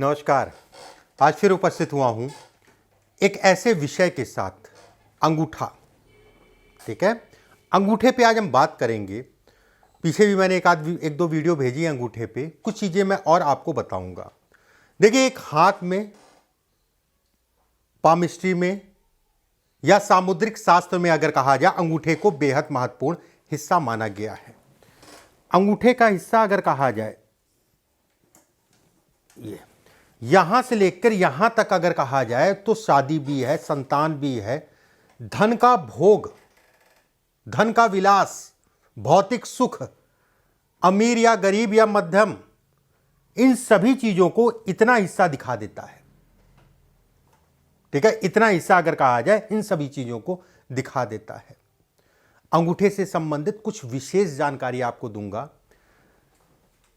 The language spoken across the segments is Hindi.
नमस्कार। आज फिर उपस्थित हुआ हूँ एक ऐसे विषय के साथ, अंगूठा। ठीक है, अंगूठे पे आज हम बात करेंगे। पीछे भी मैंने एक दो वीडियो भेजी है अंगूठे पे, कुछ चीज़ें मैं और आपको बताऊंगा। देखिए, एक हाथ में, पामिस्ट्री में या सामुद्रिक शास्त्र में अगर कहा जाए, अंगूठे को बेहद महत्वपूर्ण हिस्सा माना गया है। अंगूठे का हिस्सा अगर कहा जाए, ये यहां से लेकर यहां तक अगर कहा जाए तो शादी भी है, संतान भी है, धन का भोग, धन का विलास, भौतिक सुख, अमीर या गरीब या मध्यम, इन सभी चीजों को इतना हिस्सा दिखा देता है। ठीक है, इतना हिस्सा अगर कहा जाए, इन सभी चीजों को दिखा देता है। अंगूठे से संबंधित कुछ विशेष जानकारी आपको दूंगा।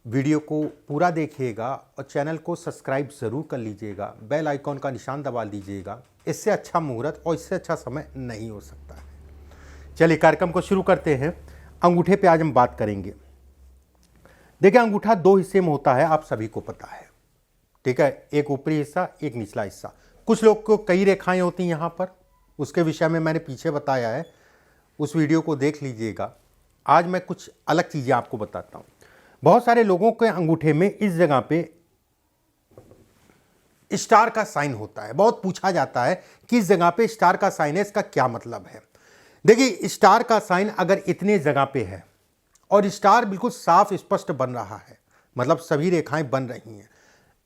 वीडियो को पूरा देखिएगा और चैनल को सब्सक्राइब जरूर कर लीजिएगा, बेल आइकॉन का निशान दबा दीजिएगा। इससे अच्छा मुहूर्त और इससे अच्छा समय नहीं हो सकता है। चलिए कार्यक्रम को शुरू करते हैं। अंगूठे पे आज हम बात करेंगे। देखिए, अंगूठा दो हिस्से में होता है, आप सभी को पता है। ठीक है, एक ऊपरी हिस्सा, एक निचला हिस्सा। कुछ लोग को कई रेखाएं होती हैं यहाँ पर, उसके विषय में मैंने पीछे बताया है, उस वीडियो को देख लीजिएगा। आज मैं कुछ अलग चीज़ें आपको बताता हूँ। बहुत सारे लोगों के अंगूठे में इस जगह पे स्टार का साइन होता है। बहुत पूछा जाता है कि इस जगह पे स्टार का साइन है, इसका क्या मतलब है। देखिए, स्टार का साइन अगर इतने जगह पे है और स्टार बिल्कुल साफ स्पष्ट बन रहा है, मतलब सभी रेखाएं बन रही हैं,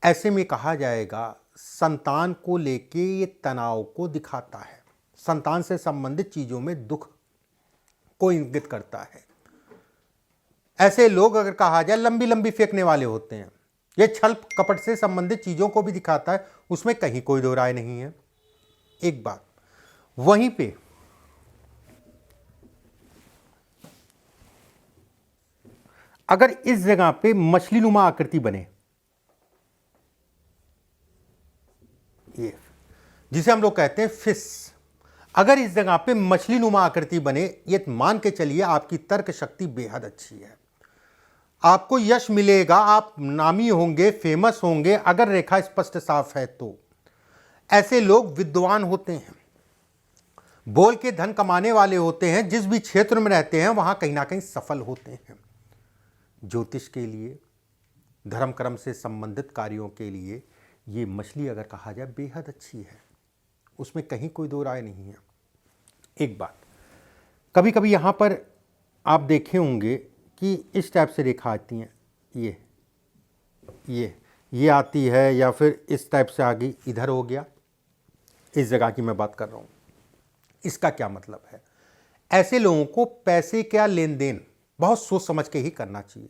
ऐसे में कहा जाएगा संतान को लेके ये तनाव को दिखाता है। संतान से संबंधित चीजों में दुख को इंगित करता है। ऐसे लोग अगर कहा जाए लंबी लंबी फेंकने वाले होते हैं। ये छल कपट से संबंधित चीजों को भी दिखाता है, उसमें कहीं कोई दो राय नहीं है। एक बात, वहीं पे अगर इस जगह पे मछली नुमा आकृति बने, ये जिसे हम लोग कहते हैं फिश, अगर इस जगह पे मछली नुमा आकृति बने, ये मान के चलिए आपकी तर्क शक्ति बेहद अच्छी है, आपको यश मिलेगा, आप नामी होंगे, फेमस होंगे अगर रेखा स्पष्ट साफ है तो। ऐसे लोग विद्वान होते हैं, बोल के धन कमाने वाले होते हैं, जिस भी क्षेत्र में रहते हैं वहां कहीं ना कहीं सफल होते हैं। ज्योतिष के लिए, धर्म कर्म से संबंधित कार्यों के लिए ये मछली अगर कहा जाए बेहद अच्छी है, उसमें कहीं कोई दो राय नहीं है। एक बात, कभी कभी यहां पर आप देखे होंगे कि इस टाइप से रेखा आती हैं, ये आती है, या फिर इस टाइप से आ गई, इधर हो गया। इस जगह की मैं बात कर रहा हूं। इसका क्या मतलब है? ऐसे लोगों को पैसे का लेन देन बहुत सोच समझ के ही करना चाहिए।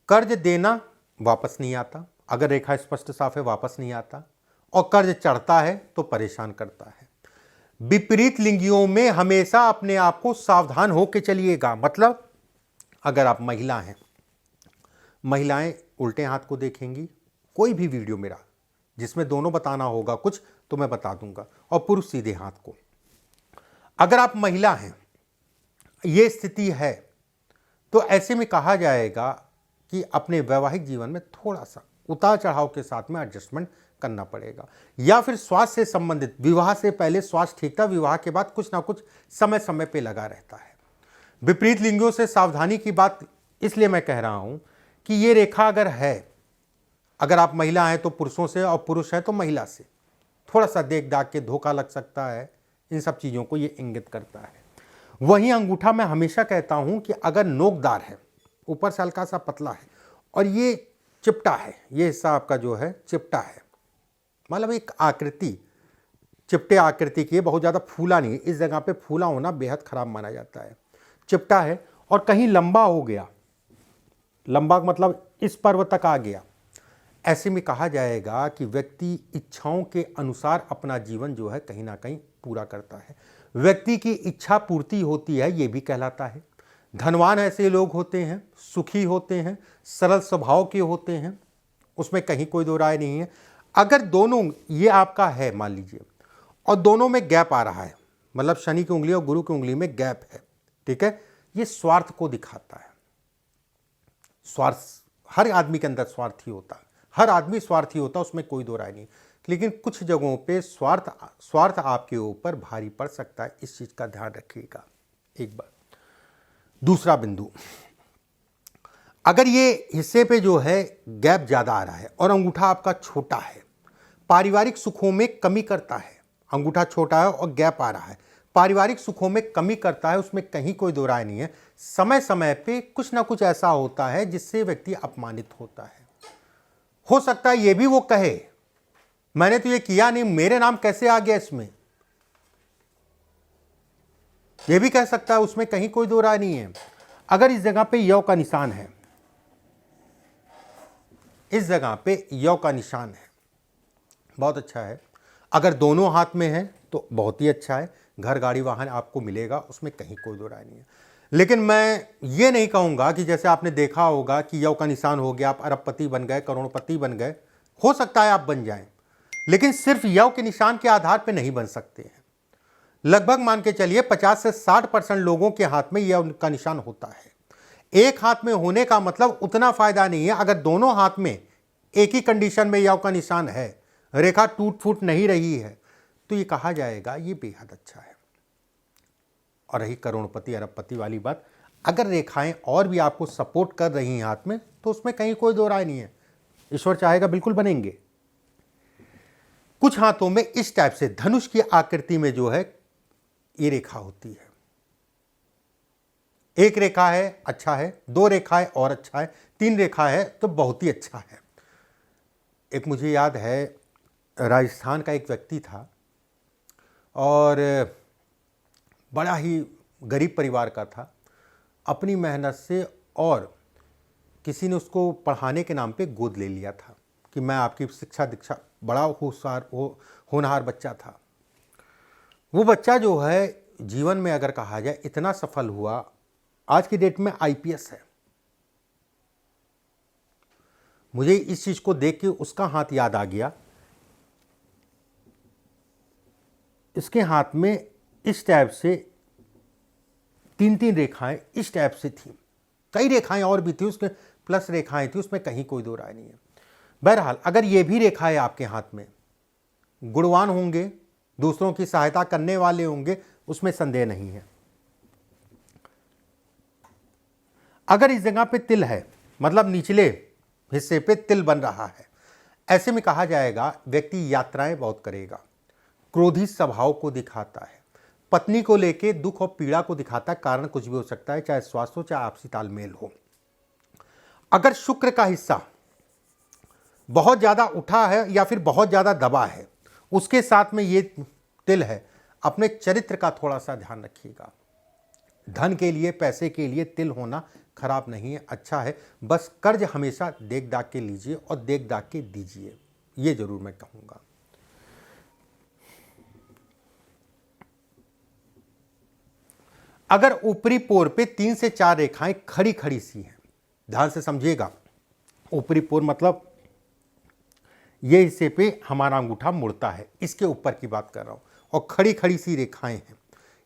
कर्ज देना वापस नहीं आता, अगर रेखा स्पष्ट साफ है वापस नहीं आता, और कर्ज चढ़ता है तो परेशान करता है। विपरीत लिंगियों में हमेशा अपने आप को सावधान होकर चलिएगा। मतलब अगर आप महिला हैं, महिलाएं उल्टे हाथ को देखेंगी, कोई भी वीडियो मेरा जिसमें दोनों बताना होगा कुछ तो मैं बता दूंगा, और पुरुष सीधे हाथ को। अगर आप महिला हैं, ये स्थिति है, तो ऐसे में कहा जाएगा कि अपने वैवाहिक जीवन में थोड़ा सा उतार चढ़ाव के साथ में एडजस्टमेंट करना पड़ेगा। या फिर स्वास्थ्य से संबंधित, विवाह से पहले स्वास्थ्य ठीक था, विवाह के बाद कुछ ना कुछ समय समय पे लगा रहता है। विपरीत लिंगों से सावधानी की बात इसलिए मैं कह रहा हूं कि ये रेखा अगर है, अगर आप महिला हैं तो पुरुषों से, और पुरुष हैं तो महिला से थोड़ा सा देख दाख के धोखा लग सकता है। इन सब चीज़ों को ये इंगित करता है। वहीं अंगूठा मैं हमेशा कहता हूं कि अगर नोकदार है, ऊपर से हल्का सा पतला है, और ये चिपटा है, ये हिस्सा आपका जो है चिपटा है, मतलब एक आकृति चिपटे आकृति की है, बहुत ज़्यादा फूला नहीं है। इस जगह पे फूला होना बेहद खराब माना जाता है। चिपटा है और कहीं लंबा हो गया, लंबा मतलब इस पर्व तक आ गया, ऐसे में कहा जाएगा कि व्यक्ति इच्छाओं के अनुसार अपना जीवन जो है कहीं ना कहीं पूरा करता है। व्यक्ति की इच्छा पूर्ति होती है, ये भी कहलाता है। धनवान ऐसे लोग होते हैं, सुखी होते हैं, सरल स्वभाव के होते हैं, उसमें कहीं कोई दो राय नहीं है। अगर दोनों ये आपका है मान लीजिए, और दोनों में गैप आ रहा है, मतलब शनि की उंगली और गुरु की उंगली में गैप है, ठीक है, ये स्वार्थ को दिखाता है। स्वार्थ, हर आदमी के अंदर स्वार्थी होता है, हर आदमी स्वार्थी होता, उसमें कोई दो राय नहीं, लेकिन कुछ जगहों पे स्वार्थ आपके ऊपर भारी पड़ सकता है, इस चीज़ का ध्यान रखिएगा एक बार। दूसरा बिंदु, अगर ये हिस्से पे जो है गैप ज़्यादा आ रहा है और अंगूठा आपका छोटा है, पारिवारिक सुखों में कमी करता है। अंगूठा छोटा है और गैप आ रहा है, पारिवारिक सुखों में कमी करता है, उसमें कहीं कोई दो राय नहीं है। समय समय पे कुछ ना कुछ ऐसा होता है जिससे व्यक्ति अपमानित होता है। हो सकता है ये भी वो कहे मैंने तो ये किया नहीं, मेरे नाम कैसे आ गया इसमें, ये भी कह सकता है, उसमें कहीं कोई दो राय नहीं है। अगर इस जगह पे यौ का निशान है, इस जगह पे यौ का निशान है, बहुत अच्छा है। अगर दोनों हाथ में है तो बहुत ही अच्छा है, घर गाड़ी वाहन आपको मिलेगा, उसमें कहीं कोई दो राय नहीं है। लेकिन मैं ये नहीं कहूँगा कि जैसे आपने देखा होगा कि यौ का निशान हो गया, आप अरबपति बन गए, करोड़पति बन गए। हो सकता है आप बन जाएं, लेकिन सिर्फ यौ के निशान के आधार पर नहीं बन सकते हैं। लगभग मान के चलिए 50 से 60% लोगों के हाथ में यौ का निशान होता है। एक हाथ में होने का मतलब उतना फायदा नहीं है। अगर दोनों हाथ में एक ही कंडीशन में यौ का निशान है, रेखा टूट फूट नहीं रही है, तो ये कहा जाएगा ये बेहद अच्छा है। और रही करोड़पति अरबपति वाली बात, अगर रेखाएं और भी आपको सपोर्ट कर रही हैं हाथ में, तो उसमें कहीं कोई दो राय नहीं है। ईश्वर चाहेगा बिल्कुल बनेंगे। कुछ हाथों में इस टाइप से धनुष की आकृति में जो है ये रेखा होती है। एक रेखा है अच्छा है, दो रेखा है और अच्छा है, तीन रेखा है तो बहुत ही अच्छा है। एक मुझे याद है, राजस्थान का एक व्यक्ति था और बड़ा ही गरीब परिवार का था। अपनी मेहनत से और किसी ने उसको पढ़ाने के नाम पे गोद ले लिया था कि मैं आपकी शिक्षा दीक्षा, बड़ा होनहार बच्चा था। वो बच्चा जो है जीवन में अगर कहा जाए इतना सफल हुआ, आज की डेट में आईपीएस है। मुझे इस चीज़ को देख के उसका हाथ याद आ गया। इसके हाथ में इस टाइप से तीन तीन रेखाएं इस टाइप से थी, कई रेखाएं और भी थी, उसके प्लस रेखाएं थी, उसमें कहीं कोई दो राय नहीं है। बहरहाल अगर ये भी रेखाएं आपके हाथ में, गुणवान होंगे, दूसरों की सहायता करने वाले होंगे, उसमें संदेह नहीं है। अगर इस जगह पे तिल है, मतलब निचले हिस्से पे तिल बन रहा है, ऐसे में कहा जाएगा व्यक्ति यात्राएं बहुत करेगा, क्रोधी स्वभाव को दिखाता है, पत्नी को लेके दुख और पीड़ा को दिखाता है। कारण कुछ भी हो सकता है, चाहे स्वास्थ्य हो चाहे आपसी तालमेल हो। अगर शुक्र का हिस्सा बहुत ज़्यादा उठा है या फिर बहुत ज़्यादा दबा है, उसके साथ में ये तिल है, अपने चरित्र का थोड़ा सा ध्यान रखिएगा। धन के लिए, पैसे के लिए तिल होना खराब नहीं है, अच्छा है। बस कर्ज हमेशा देख दाग के लीजिए और देख दाग के दीजिए, ये जरूर मैं कहूँगा। अगर ऊपरी पोर पे 3 से 4 रेखाएं खड़ी खड़ी सी हैं, ध्यान से समझिएगा। ऊपरी पोर मतलब ये हिस्से पे हमारा अंगूठा मुड़ता है, इसके ऊपर की बात कर रहा हूँ, और खड़ी खड़ी सी रेखाएं हैं,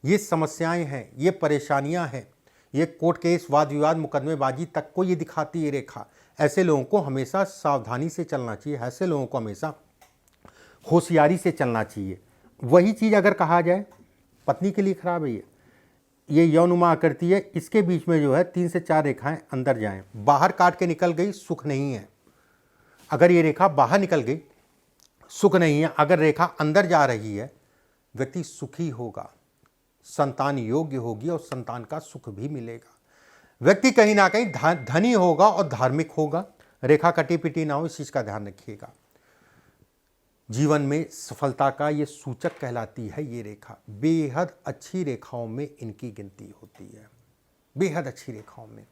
ये समस्याएं हैं, ये परेशानियां हैं, ये कोर्ट केस, वाद विवाद, मुकदमेबाजी तक को ये दिखाती है रेखा। ऐसे लोगों को हमेशा सावधानी से चलना चाहिए, ऐसे लोगों को हमेशा होशियारी से चलना चाहिए। वही चीज़ अगर कहा जाए पत्नी के लिए खराब है, ये यौनुमा आकृति है, इसके बीच में जो है 3 से 4 रेखाएं अंदर जाएं, बाहर काट के निकल गई सुख नहीं है। अगर ये रेखा बाहर निकल गई सुख नहीं है। अगर रेखा अंदर जा रही है, व्यक्ति सुखी होगा, संतान योग्य होगी और संतान का सुख भी मिलेगा। व्यक्ति कहीं ना कहीं धनी होगा और धार्मिक होगा। रेखा कटी पिटी ना हो, इस चीज का ध्यान रखिएगा। जीवन में सफलता का ये सूचक कहलाती है ये रेखा। बेहद अच्छी रेखाओं में इनकी गिनती होती है, बेहद अच्छी रेखाओं में।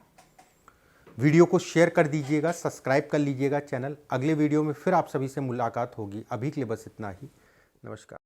वीडियो को शेयर कर दीजिएगा, सब्सक्राइब कर लीजिएगा चैनल। अगले वीडियो में फिर आप सभी से मुलाकात होगी। अभी के लिए बस इतना ही। नमस्कार।